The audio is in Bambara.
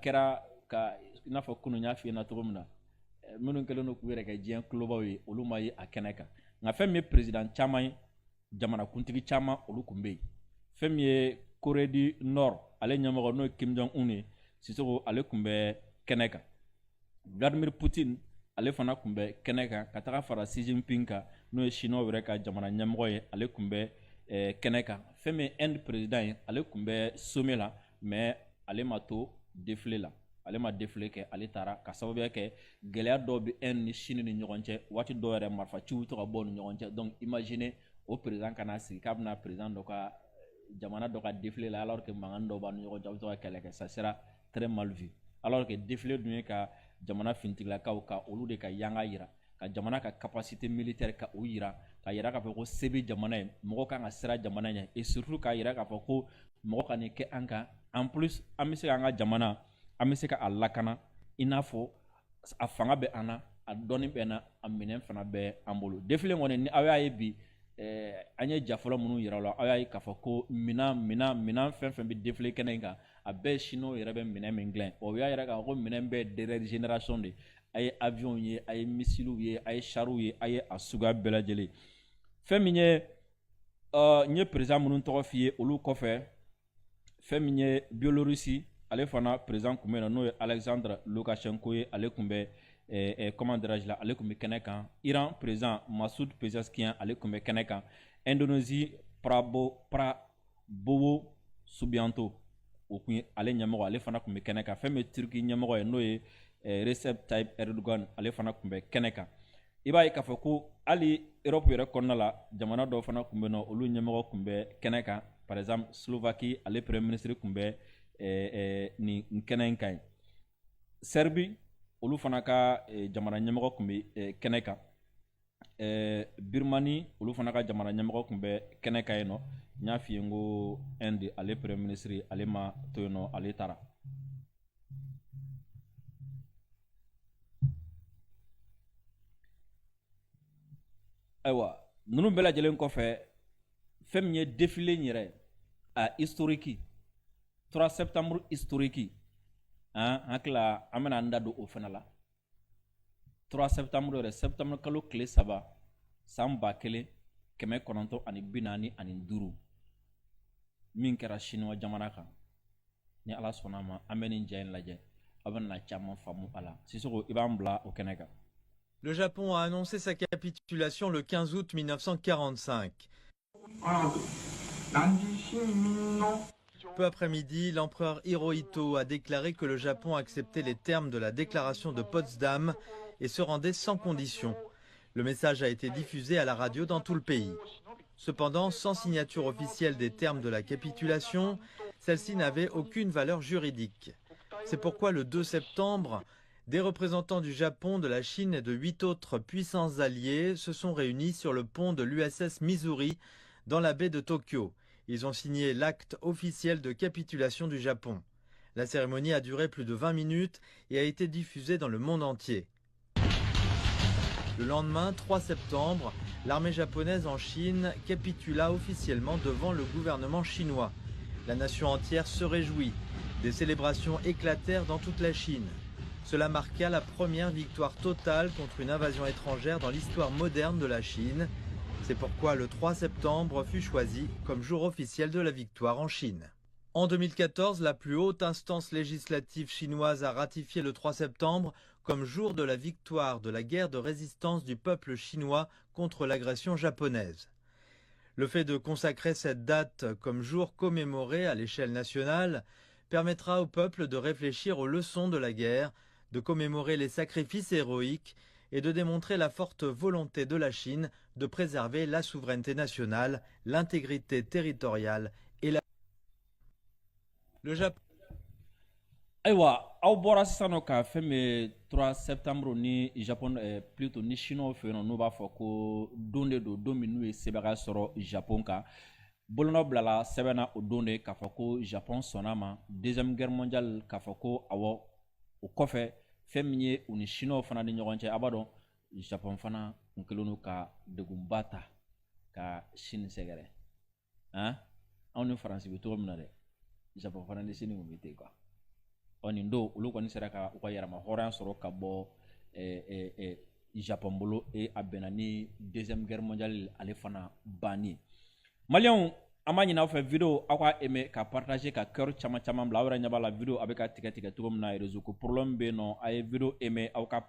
kɛra ka i n'a fɔ kunun y'a f'i ɲɛna cogo min na minnu kɛlen don k'u yɛrɛ kɛ diɲɛ kulobaw ye olu ma ye a kɛnɛ kan nka fɛn min ye président caman ye jamanakuntigi caman olu tun bɛ yen fɛn min ye Corée du Nord ale ɲɛmɔgɔ n'o ye Kim Jong-un ye Sisoko ale tun bɛ kɛnɛ kan Vladimir Poutine ale fana tun bɛ kɛnɛ kan ka taga fara Xi Jinping kan n'o ye Chinois yɛrɛ ka jamana ɲɛmɔgɔ ye ale tun bɛ kɛnɛ kan fɛn min ye Inde président ye ale tun bɛ sommet la mais ale ma to défilé la ale ma défilé kɛ ale taara ka sababuya kɛ gɛlɛya dɔw bɛ Inde ni Chine ni ɲɔgɔn cɛ waati dɔw yɛrɛ marifaciw to ka bɔ ni ɲɔgɔn cɛ donc imaginez o président kana sigi k'a bɛna président dɔ ka jamana dɔ ka défilé la alors que mankan dɔw b'a ni ɲɔgɔn cɛ a bɛ to ka kɛlɛ kɛ ça sera très mal vu alors que défilé dun ye ka jamana fintigilakaw ka olu de ka yanga yira ka jamana ka capacité militaire ka o yira ka yira k'a fɔ ko se bɛ jamana ye mɔgɔ kan ka siran jamana ɲɛ et surtout k'a yira k'a fɔ ko mɔgɔ ka nin kɛ an kan en plus an bɛ se k'an ka jamana an bɛ se ka a lakana i n'a fɔ a fanga bɛ an na a dɔnni bɛ na a minɛn fana bɛ an bolo défilé kɔni ni aw y'a ye bi an ye ja fɔlɔ minnu yira la aw y'a ye k'a fɔ ko minɛn fɛn fɛn bɛ défilé kɛnɛ in kan a bɛɛ Chinois yɛrɛ bɛ minɛn min dilan o y'a yira k'a fɔ ko minɛn bɛɛ dernière génération de a ye avion ye a ye missile ye a ye char ye a ye a suguya bɛɛ lajɛlen fɛn min ye n ye président minnu tɔgɔ f'i ye olu kɔfɛ fɛn min ye Biélorussie ale fana président tun bɛ yen n'o ye Alexandre Loukachenko ye ale tun bɛ comment dirais-je la ale tun bɛ kɛnɛ kan Iran président Massoud Pezeshkian ale tun bɛ kɛnɛ kan Indonésie Prabowo Subianto o tun ye ale ɲɛmɔgɔ ale fana tun bɛ kɛnɛ kan fɛn min ye Turki ɲɛmɔgɔ ye n'o ye Recep Tayyip Erdogan ale fana tun bɛ kɛnɛ kan i b'a ye k'a fɔ ko hali Europe yɛrɛ kɔnɔna la jamana dɔw fana tun bɛ yen nɔ olu ɲɛmɔgɔ tun bɛ kɛnɛ kan par exemple Slovaquie ale premier ministre tun bɛ nin kɛnɛ in kan Serbie olu fana ka jamana ɲɛmɔgɔ tun bɛ kɛnɛ kan Birmanie olu fana ka jamana ɲɛmɔgɔ tun bɛ kɛnɛ kan yen nɔ n y'a f'i ye n ko Inde ale premier ministre ale ma to yen nɔ ale taara ayiwa ninnu bɛɛ lajɛlen kɔfɛ fɛn min ye défilé in yɛrɛ a historique 3 septembre historique an hakila an bɛna an da don o fana la 3 septembre yɛrɛ septembre kalo tile 3 san 1945 min kɛra Chinois jamana kan ni Ala sɔnna ma an bɛ nin ja in lajɛ aw bɛna caman faamu a la Sisoko i b'an bila o kɛnɛ kan. Le Japon a annoncé sa capitulation le 15 août 1945. Peu après-midi, l'empereur Hirohito a déclaré que le Japon acceptait les termes de la déclaration de Potsdam et se rendait sans condition. Le message a été diffusé à la radio dans tout le pays. Cependant, sans signature officielle des termes de la capitulation, celle-ci n'avait aucune valeur juridique. C'est pourquoi le 2 septembre, des représentants du Japon, de la Chine et de 8 autres puissances alliées se sont réunis sur le pont de l'USS Missouri dans la baie de Tokyo. Ils ont signé l'acte officiel de capitulation du Japon. La cérémonie a duré plus de 20 minutes et a été diffusée dans le monde entier. Le lendemain, 3 septembre, l'armée japonaise en Chine capitula officiellement devant le gouvernement chinois. La nation entière se réjouit. Des célébrations éclatèrent dans toute la Chine. Cela marqua la première victoire totale contre une invasion étrangère dans l'histoire moderne de la Chine. C'est pourquoi le 3 septembre fut choisi comme jour officiel de la victoire en Chine. En 2014, la plus haute instance législative chinoise a ratifié le 3 septembre comme jour de la victoire de la guerre de résistance du peuple chinois contre l'agression japonaise. Le fait de consacrer cette date comme jour commémoré à l'échelle nationale permettra au peuple de réfléchir aux leçons de la guerre, de commémorer les sacrifices héroïques et de démontrer la forte volonté de la Chine de préserver la souveraineté nationale, l'intégrité territoriale et la... Le Japon... Ayiwa aw bɔra sisan nɔ ka fɛn bɛ 3 septembre ni Japon plutôt ni Chinois fɛ yen nɔ n'u b'a fɔ ko don de don don min n'u ye sɛbɛnka sɔrɔ Japon kan bolonɔ bilala sɛbɛn na o don de k'a fɔ ko Japon sɔnna ma deuxième guerre mondiale k'a fɔ ko awɔ o kɔfɛ fɛn min ye u ni Chinois fana ni ɲɔgɔn cɛ a b'a dɔn Japon fana kun kɛlen don ka degunba ta ka Chine sɛgɛrɛ anw ni Faransi bɛ cogo min na dɛ Japon fana ni Chine kun bɛ ten quoi. nin don olu kɔni sera ka u ka yɛrɛma hɔrɔnya sɔrɔ ka bɔ Japon bolo a bɛnna ni deuxième guerre mondiale ale fana banni maliyɛnw an b'a ɲini aw fɛ video aw ka aimer ka partager ka cœur caman bila aw yɛrɛ ɲɛ b'a la video a bɛ ka tigɛ cogo min na réseau ko problème bɛ yen nɔ a ye video aimer aw ka